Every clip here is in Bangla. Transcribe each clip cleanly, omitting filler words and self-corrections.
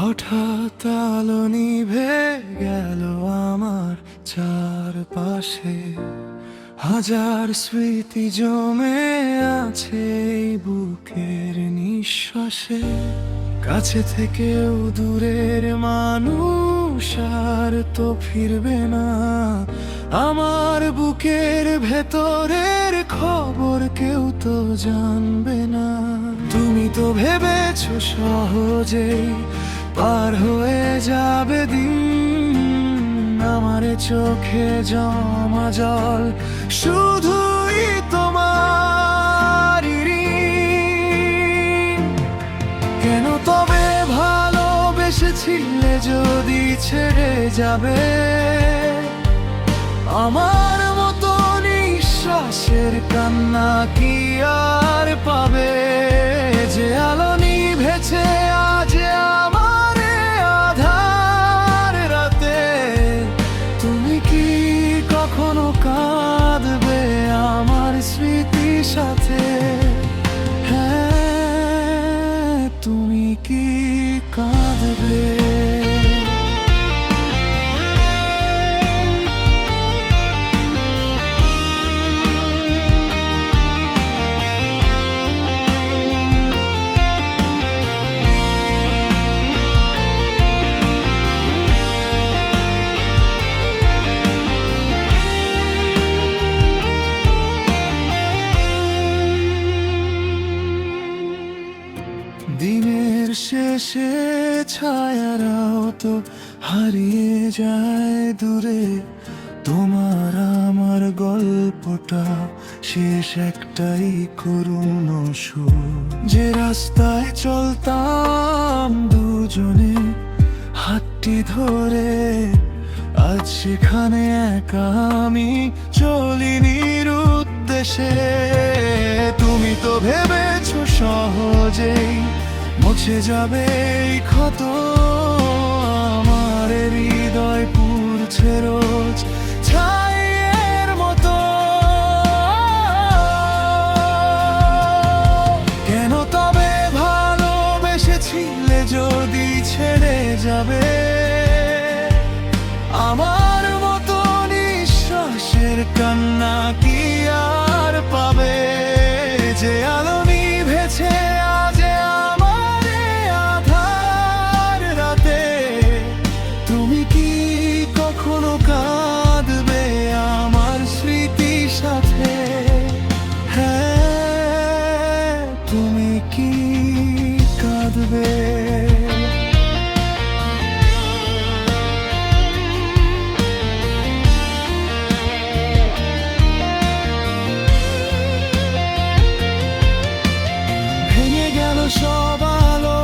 হঠাৎ আলো নিভে গেল আমার চারপাশে, হাজার স্মৃতি জমে আছে এই বুকের নিঃশ্বাসে। কাছে থেকেও দূরের মানুষ আর তো ফিরবে না, আমার বুকের ভেতরের খবর কেউ তো জানবে না। তুমি তো ভেবেছো সহজেই পার হয়ে যাবে দিন, আমার চোখে জমা জল শুধুই তোমার ঋণ। কেন তবে ভালোবেসেছিলে যদি ছেড়ে যাবে, আমার মতো নিঃশ্বাসের কান্না কি আর পাবে? যে আলো নিভেছে আজ আমার আধার রাতে, তুমি কি কখনো কাঁদবে আমার স্মৃতির সাথে? হ্যাঁ, তুমি কি কাঁদবে? দিনের শেষে ছায়ারাও তো হারিয়ে যায় দূরে, তোমার আমার গল্পটা শেষ একটাই করুণ সুর। যে রাস্তায় চলতাম দুজনে হাতটি ধরে, আজ সেখানে একা আমি চলিনি উদ্দেশে। তুমি তো ভেবেছো সহজেই মুছে যাবে এই ক্ষত, আমার হৃদয় পুড়ছে রোজ ছাইয়ের মতো। কেন তবে ভালোবেসেছিলে যদি ছেড়ে যাবে, আমার মতো নিঃশ্বাসের কান্না কি আর পাবে? যে আলো নিভেছে আজ আমার আধার রাতে, তুমি কি কখনো কাঁদবে আমার স্মৃতির সাথে? হ্যাঁ, তুমি কি কাঁদবে? সব আলো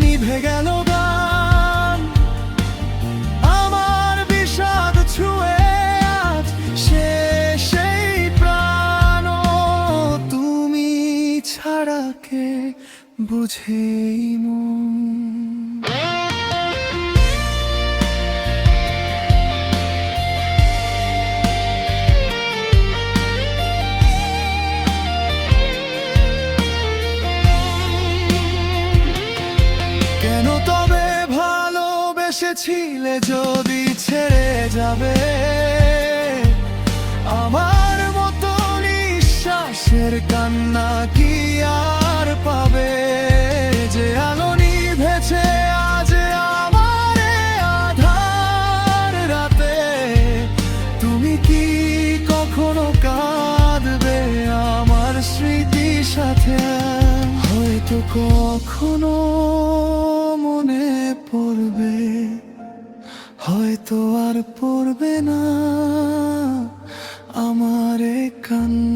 নিভে গেল গান, আমার বিষাদ ছুঁয়ে আজ শেষ এই প্রাণ। তুমি ছাড়া কে বুঝে এই মন? কেন তবে ভালোবেসেছিলে যদি ছেড়ে যাবে, আমার মতো নিঃশ্বাসের কান্না কি আর পাবে? যে আলো নিভেছে আজ আমার আধার রাতে, তুমি কি কখনো কাঁদবে আমার স্মৃতির সাথে? হয়তো কখনো মনে পড়বে, হয়তো আর পড়বে না আমার কান্না।